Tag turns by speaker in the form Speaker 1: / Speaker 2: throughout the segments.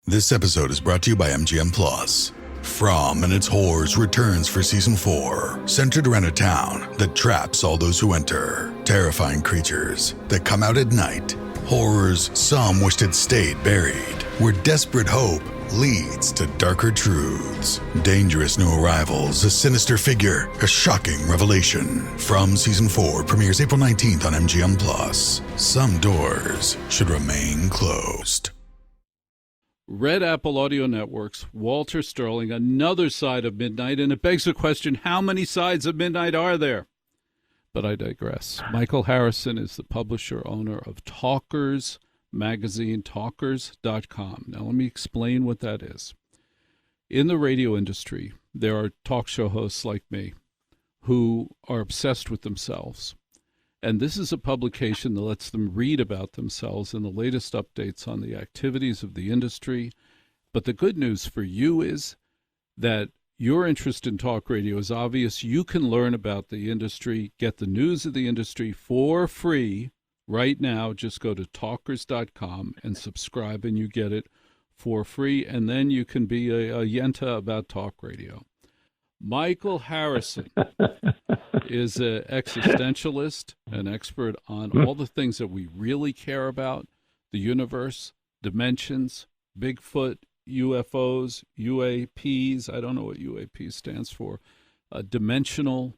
Speaker 1: This episode is brought to you by MGM Plus. From and its Horrors returns for season 4, centered around a town that traps all those who enter. Terrifying creatures that come out at night. Horrors some wished had stayed buried. Where desperate hope leads to darker truths. Dangerous new arrivals, a sinister figure, a shocking revelation. From season 4 premieres April 19th on MGM Plus. Some doors should remain closed.
Speaker 2: Red Apple Audio Networks, Walter Sterling, Another Side of Midnight, and it begs the question, how many sides of midnight are there? But I digress. Michael Harrison is the publisher, owner of Talkers magazine, talkers.com. Now let me explain what that is. In the radio industry, there are talk show hosts like me who are obsessed with themselves. And this is a publication that lets them read about themselves and the latest updates on the activities of the industry. But the good news for you is that your interest in talk radio is obvious. You can learn about the industry, get the news of the industry for free right now. Just go to talkers.com and subscribe, and you get it for free. And then you can be a yenta about talk radio. Michael Harrison is an existentialist, an expert on all the things that we really care about: the universe, dimensions, Bigfoot, UFOs, UAPs. I don't know what UAP stands for. Dimensional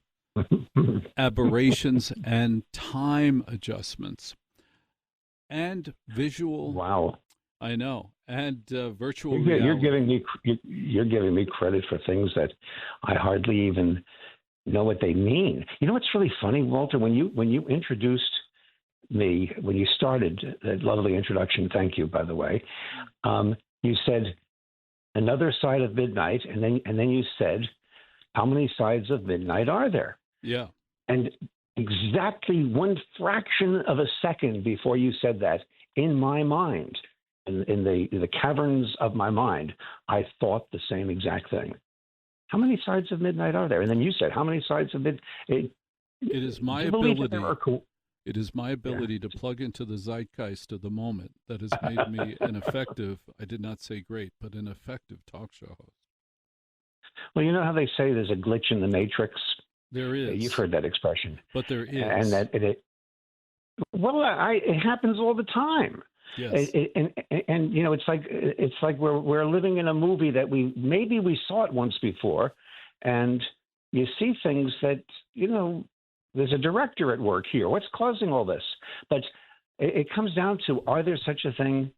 Speaker 2: aberrations and time adjustments and visual.
Speaker 3: Wow.
Speaker 2: I know. And virtual
Speaker 3: you're
Speaker 2: reality.
Speaker 3: You're giving me credit for things that I hardly even know what they mean. You know what's really funny, Walter? When you introduced me, when you started that lovely introduction, thank you, by the way. You said Another Side of Midnight, and then you said, how many sides of midnight are there?
Speaker 2: Yeah.
Speaker 3: And exactly one fraction of a second before you said that, in my mind, in the caverns of my mind, I thought the same exact thing. How many sides of midnight are there? And then you said, how many sides of midnight?
Speaker 2: It is my ability. It is my ability to plug into the zeitgeist of the moment that has made me an effective, I did not say great, but an effective talk show host.
Speaker 3: Well, you know how they say there's a glitch in the matrix?
Speaker 2: There is.
Speaker 3: You've heard that expression.
Speaker 2: But there is.
Speaker 3: And that it happens all the time.
Speaker 2: Yes.
Speaker 3: And you know, it's like we're living in a movie that we saw it once before, and you see things that, you know, there's a director at work here. What's causing all this? But it comes down to, are there such a thing,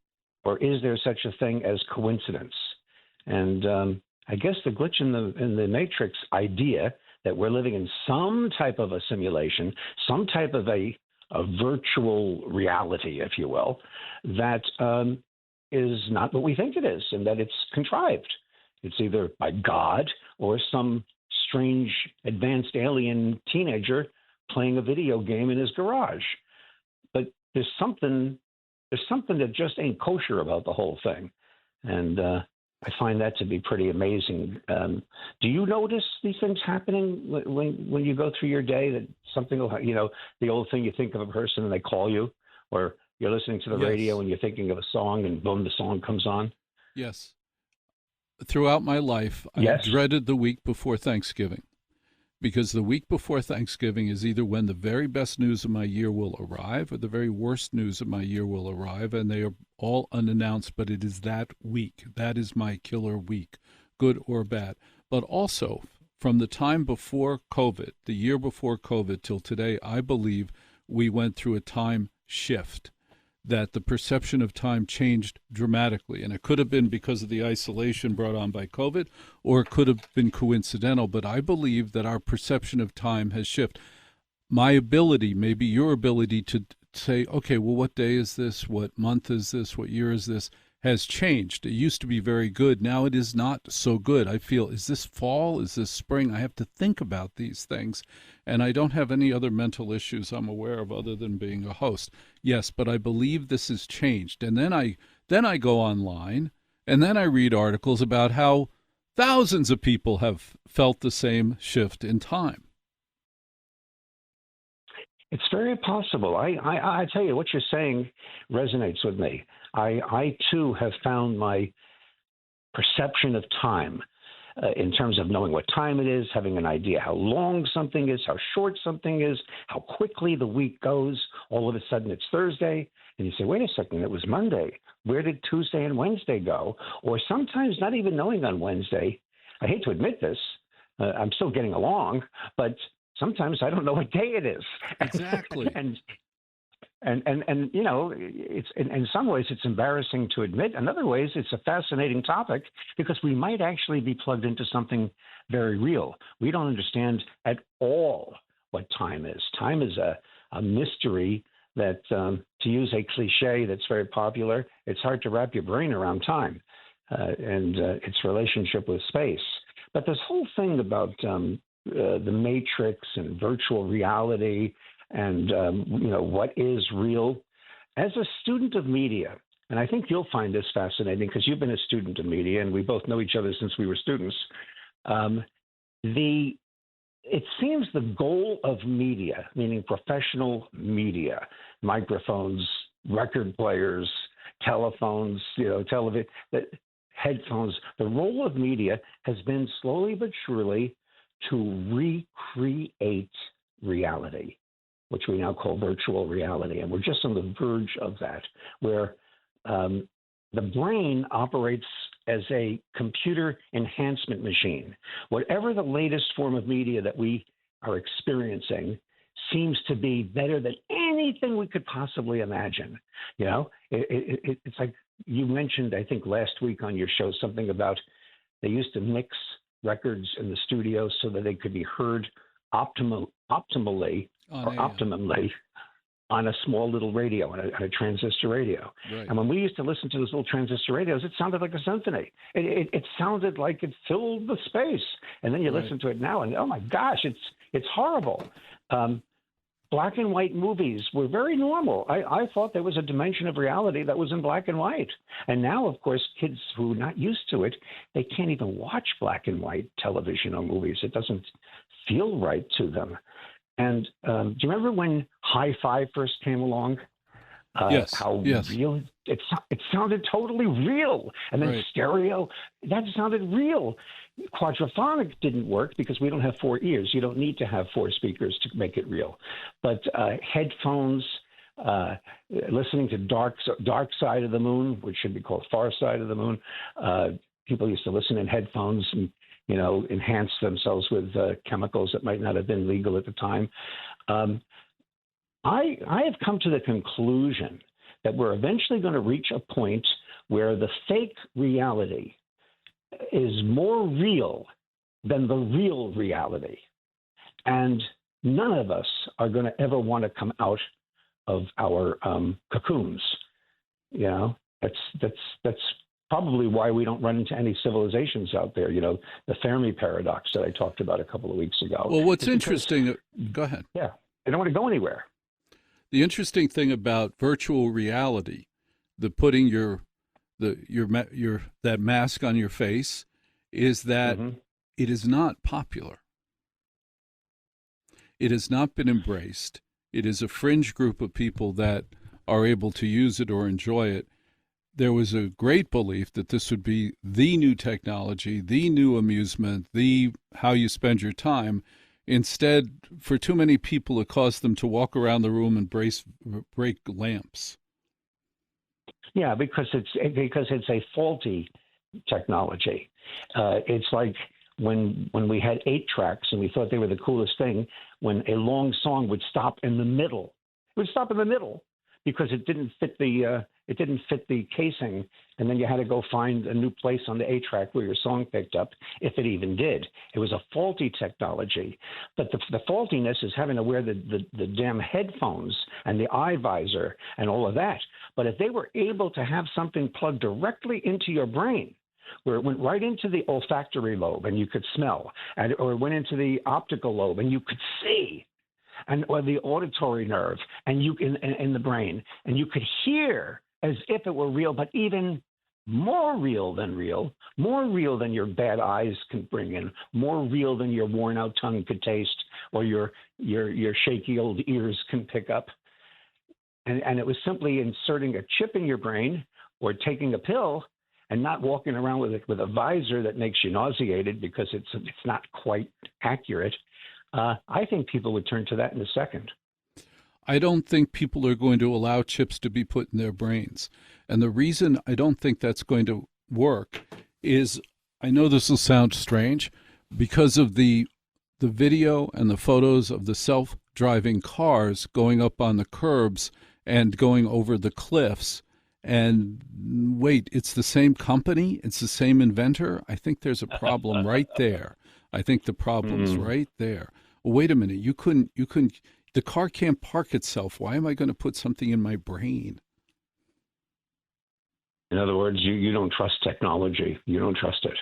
Speaker 3: or is there such a thing as coincidence? And I guess the glitch in the matrix idea that we're living in some type of a simulation, some type of a virtual reality, if you will, that is not what we think it is, and that it's contrived. It's either by God or some strange advanced alien teenager playing a video game in his garage. But there's something that just ain't kosher about the whole thing, and I find that to be pretty amazing. Do you notice these things happening when you go through your day, that something will, you know, the old thing, you think of a person and they call you, or you're listening to the radio and you're thinking of a song and boom, the song comes on?
Speaker 2: Yes. Throughout my life, I dreaded the week before Thanksgiving, because the week before Thanksgiving is either when the very best news of my year will arrive or the very worst news of my year will arrive, and they are all unannounced, but it is that week. That is my killer week, good or bad. But also, from the time before COVID, the year before COVID till today, I believe we went through a time shift, that the perception of time changed dramatically. And it could have been because of the isolation brought on by COVID, or it could have been coincidental. But I believe that our perception of time has shifted. My ability, maybe your ability to say, okay, well, what day is this? What month is this? What year is this? Has changed. It used to be very good. Now it is not so good. I feel, is this fall? Is this spring? I have to think about these things. And I don't have any other mental issues I'm aware of other than being a host. Yes, but I believe this has changed. And then I go online, and then I read articles about how thousands of people have felt the same shift in time.
Speaker 3: It's very possible. I tell you, what you're saying resonates with me. I too have found my perception of time. In terms of knowing what time it is, having an idea how long something is, how short something is, how quickly the week goes. All of a sudden it's Thursday, and you say, wait a second, it was Monday. Where did Tuesday and Wednesday go? Or sometimes not even knowing on Wednesday. I hate to admit this. I'm still getting along, but sometimes I don't know what day it is.
Speaker 2: Exactly.
Speaker 3: And you know, it's in some ways it's embarrassing to admit. In other ways, it's a fascinating topic because we might actually be plugged into something very real. We don't understand at all what time is. Time is a mystery that, to use a cliche that's very popular, it's hard to wrap your brain around time and its relationship with space. But this whole thing about the Matrix and virtual reality and you know, what is real. As a student of media, and I think you'll find this fascinating because you've been a student of media and we both know each other since we were students. It seems the goal of media, meaning professional media, microphones, record players, telephones, you know, television, headphones, the role of media has been slowly but surely to recreate reality, which we now call virtual reality. And we're just on the verge of that, where the brain operates as a computer enhancement machine. Whatever the latest form of media that we are experiencing seems to be better than anything we could possibly imagine. You know, it's like you mentioned, I think last week on your show, something about they used to mix records in the studio so that they could be heard optimally on a small little radio, on a transistor radio.
Speaker 2: Right.
Speaker 3: And when we used to listen to those little transistor radios, it sounded like a symphony. It sounded like it filled the space. And then you listen to it now, and oh my gosh, it's horrible. Black and white movies were very normal. I thought there was a dimension of reality that was in black and white. And now, of course, kids who are not used to it, they can't even watch black and white television or movies. It doesn't feel right to them. And do you remember when hi-fi first came along?
Speaker 2: Yes.
Speaker 3: How
Speaker 2: yes.
Speaker 3: real it sounded totally real. And then stereo, that sounded real. Quadraphonic didn't work because we don't have four ears. You don't need to have four speakers to make it real. But headphones, listening to Dark Side of the Moon, which should be called Far Side of the Moon. People used to listen in headphones and, you know, enhance themselves with chemicals that might not have been legal at the time. I have come to the conclusion that we're eventually going to reach a point where the fake reality is more real than the real reality. And none of us are going to ever want to come out of our cocoons. You know, that's probably why we don't run into any civilizations out there. You know, the Fermi paradox that I talked about a couple of weeks ago.
Speaker 2: Well, what's interesting, go ahead.
Speaker 3: Yeah, they don't want to go anywhere.
Speaker 2: The interesting thing about virtual reality, the putting that mask on your face, is that it is not popular. It has not been embraced. It is a fringe group of people that are able to use it or enjoy it. There was a great belief that this would be the new technology, the new amusement, the how you spend your time. Instead, for too many people, it caused them to walk around the room and break lamps.
Speaker 3: Yeah, because it's a faulty technology. It's like when we had 8 tracks and we thought they were the coolest thing, when a long song would stop in the middle. It would stop in the middle because it didn't fit the casing, and then you had to go find a new place on the 8-track where your song picked up, if it even did. It was a faulty technology. But the faultiness is having to wear the damn headphones and the eye visor and all of that. But if they were able to have something plugged directly into your brain, where it went right into the olfactory lobe and you could smell, or it went into the optical lobe and you could see, or the auditory nerve and you in the brain, and you could hear as if it were real, but even more real than your bad eyes can bring in, more real than your worn out tongue could taste, or your shaky old ears can pick up. And it was simply inserting a chip in your brain or taking a pill, and not walking around with a visor that makes you nauseated because it's not quite accurate, I think people would turn to that in a second.
Speaker 2: I don't think people are going to allow chips to be put in their brains. And the reason I don't think that's going to work is, I know this will sound strange, because of the video and the photos of the self-driving cars going up on the curbs and going over the cliffs. And wait, it's the same company? It's the same inventor? I think there's a problem right there. I think the problem's right there. Wait a minute, you couldn't, the car can't park itself. Why am I going to put something in my brain?
Speaker 3: In other words, you don't trust technology. You don't trust it.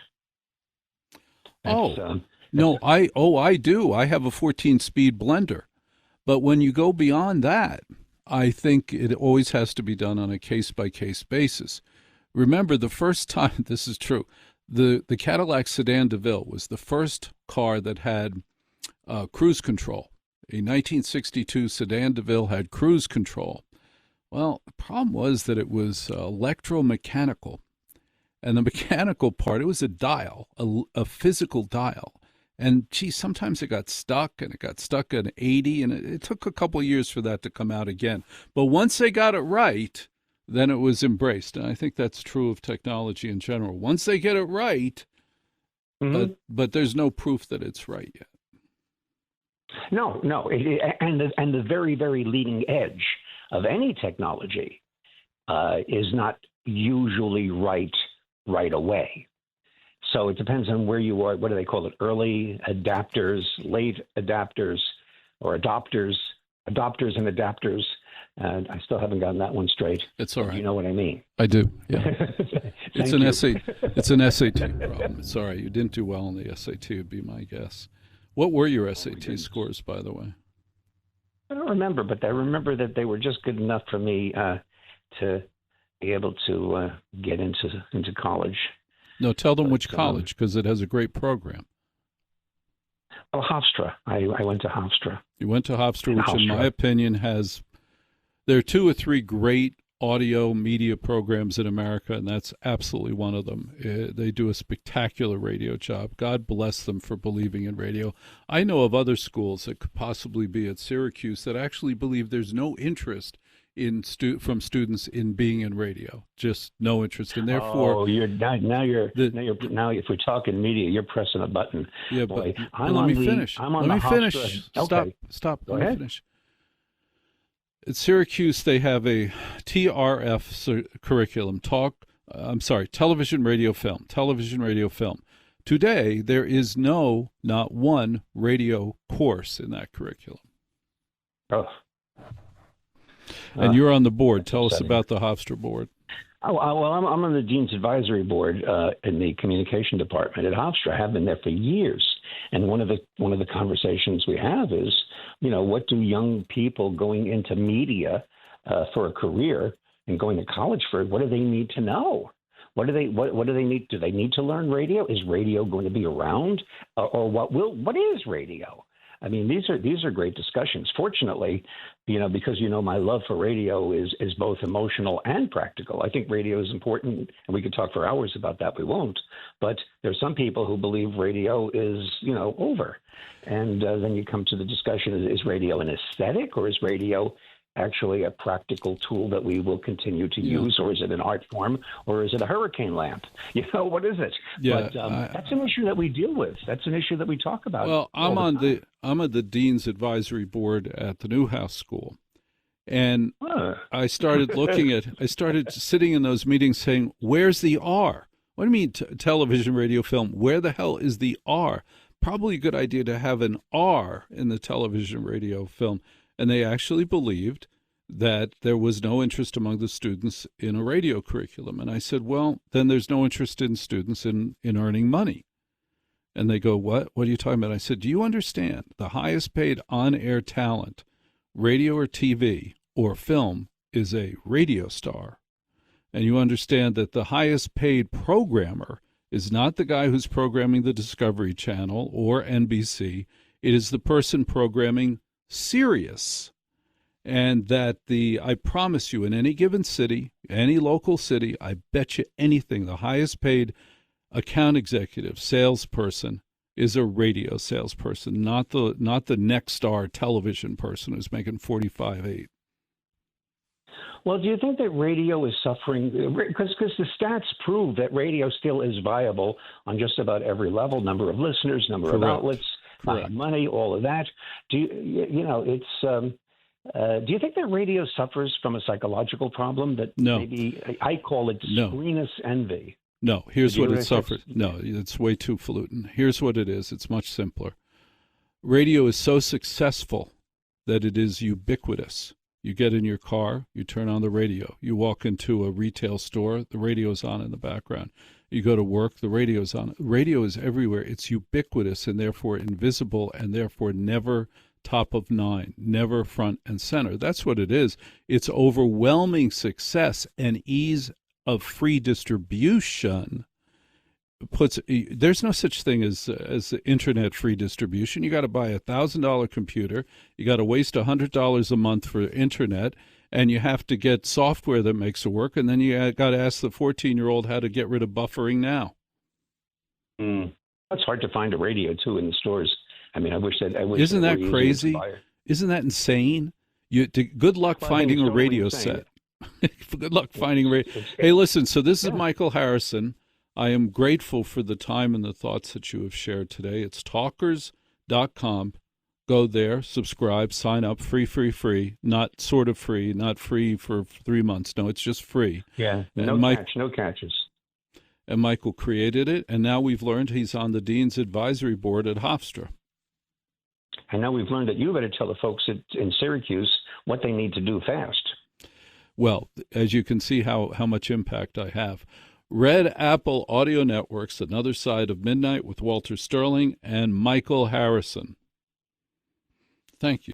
Speaker 2: No, I do. I have a 14-speed blender. But when you go beyond that, I think it always has to be done on a case-by-case basis. Remember, the first time, this is true, the Cadillac Sedan DeVille was the first car that had cruise control. A 1962 Sedan DeVille had cruise control. Well, the problem was that it was electromechanical. And the mechanical part, it was a dial, a physical dial. And, gee, sometimes it got stuck, and it got stuck at 80, and it took a couple of years for that to come out again. But once they got it right, then it was embraced. And I think that's true of technology in general. Once they get it right, but there's no proof that it's right yet.
Speaker 3: No, and the very, very leading edge of any technology is not usually right away. So it depends on where you are. What do they call it? Early adapters, late adapters, or adopters and adapters. And I still haven't gotten that one straight.
Speaker 2: It's all right.
Speaker 3: You know what I mean?
Speaker 2: I do. Yeah. It's an SAT problem. Sorry, you didn't do well on the SAT, would be my guess. What were your SAT scores, by the way?
Speaker 3: I don't remember, but I remember that they were just good enough for me to be able to get into college.
Speaker 2: No, tell them which college, because it has a great program.
Speaker 3: Oh, Hofstra. I went to Hofstra.
Speaker 2: You went to Hofstra, which in my opinion there are 2 or 3 great audio media programs in America, and that's absolutely one of them. They do a spectacular radio job. God bless them for believing in radio. I know of other schools that could possibly be at Syracuse that actually believe there's no interest from students in being in radio, just no interest, and therefore.
Speaker 3: Now if we're talking media, you're pressing a button.
Speaker 2: Yeah, but let me finish. Let me finish.
Speaker 3: Okay.
Speaker 2: Stop.
Speaker 3: Go
Speaker 2: let me
Speaker 3: ahead.
Speaker 2: finish. At Syracuse, they have a TRF curriculum, television, radio, film. Television, radio, film. Today, there is not one radio course in that curriculum.
Speaker 3: Oh.
Speaker 2: And you're on the board. Tell us about the Hofstra board.
Speaker 3: Oh, well, I'm on the Dean's Advisory Board in the Communication Department at Hofstra. I have been there for years. And one of the conversations we have is, what do young people going into media for a career and going to college for, what do they need to know? What do they need? Do they need to learn radio? Is radio going to be around? Or what is radio? I mean, these are great discussions. Fortunately, because my love for radio is both emotional and practical. I think radio is important, and we could talk for hours about that. We won't. But there's some people who believe radio is, over. And then you come to the discussion, is radio an aesthetic, or is radio actually a practical tool that we will continue to use, or is it an art form, or is it a hurricane lamp? What is it?
Speaker 2: Yeah,
Speaker 3: but that's an issue that we deal with. That's an issue that we talk about.
Speaker 2: Well, I'm on the Dean's Advisory Board at the Newhouse School, and I started I started sitting in those meetings saying, "Where's the R? What do you mean television, radio, film? Where the hell is the R? Probably a good idea to have an R in the television, radio, film." And they actually believed that there was no interest among the students in a radio curriculum. And I said, well, then there's no interest in students in earning money. And they go, what? What are you talking about? I said, do you understand the highest paid on-air talent, radio or TV or film, is a radio star? And you understand that the highest paid programmer is not the guy who's programming the Discovery Channel or NBC. It is the person programming Sirius. And that I promise you, in any given city, any local city, I bet you anything, the highest paid account executive, salesperson, is a radio salesperson, not the Nexstar television person who's making 45.8.
Speaker 3: Well, do you think that radio is suffering? Because the stats prove that radio still is viable on just about every level: number of listeners, number
Speaker 2: Correct.
Speaker 3: of outlets, money, all of that. Do you think that radio suffers from a psychological problem that
Speaker 2: No.
Speaker 3: maybe I call it screenus envy?
Speaker 2: No, here's what it suffers.
Speaker 3: Okay.
Speaker 2: No, it's way too falutin. Here's what it is. It's much simpler. Radio is so successful that it is ubiquitous. You get in your car, you turn on the radio. You walk into a retail store, the radio's on in the background. You go to work, the radio's on. Radio is everywhere. It's ubiquitous and therefore invisible and therefore never top of nine, never front and center. That's what it is. It's overwhelming success and ease of free distribution there's no such thing as internet free distribution. You got to buy $1,000 computer, you got to waste $100 a month for internet, and you have to get software that makes it work, and then you got to ask the 14-year-old how to get rid of buffering now.
Speaker 3: It's hard to find a radio too in the stores. I mean, I wish
Speaker 2: Isn't that crazy? Isn't that insane? Good luck finding a radio set. Good luck finding radio. Hey, listen, so this is Michael Harrison. I am grateful for the time and the thoughts that you have shared today. It's talkers.com. Go there, subscribe, sign up, free, not sort of free, not free for 3 months. No, it's just free.
Speaker 3: Yeah,
Speaker 2: and
Speaker 3: no catches.
Speaker 2: And Michael created it, and now we've learned he's on the Dean's Advisory Board at Hofstra.
Speaker 3: And now we've learned that you better tell the folks in Syracuse what they need to do fast.
Speaker 2: Well, as you can see how much impact I have. Red Apple Audio Networks, Another Side of Midnight with Walter Sterling and Michael Harrison. Thank you.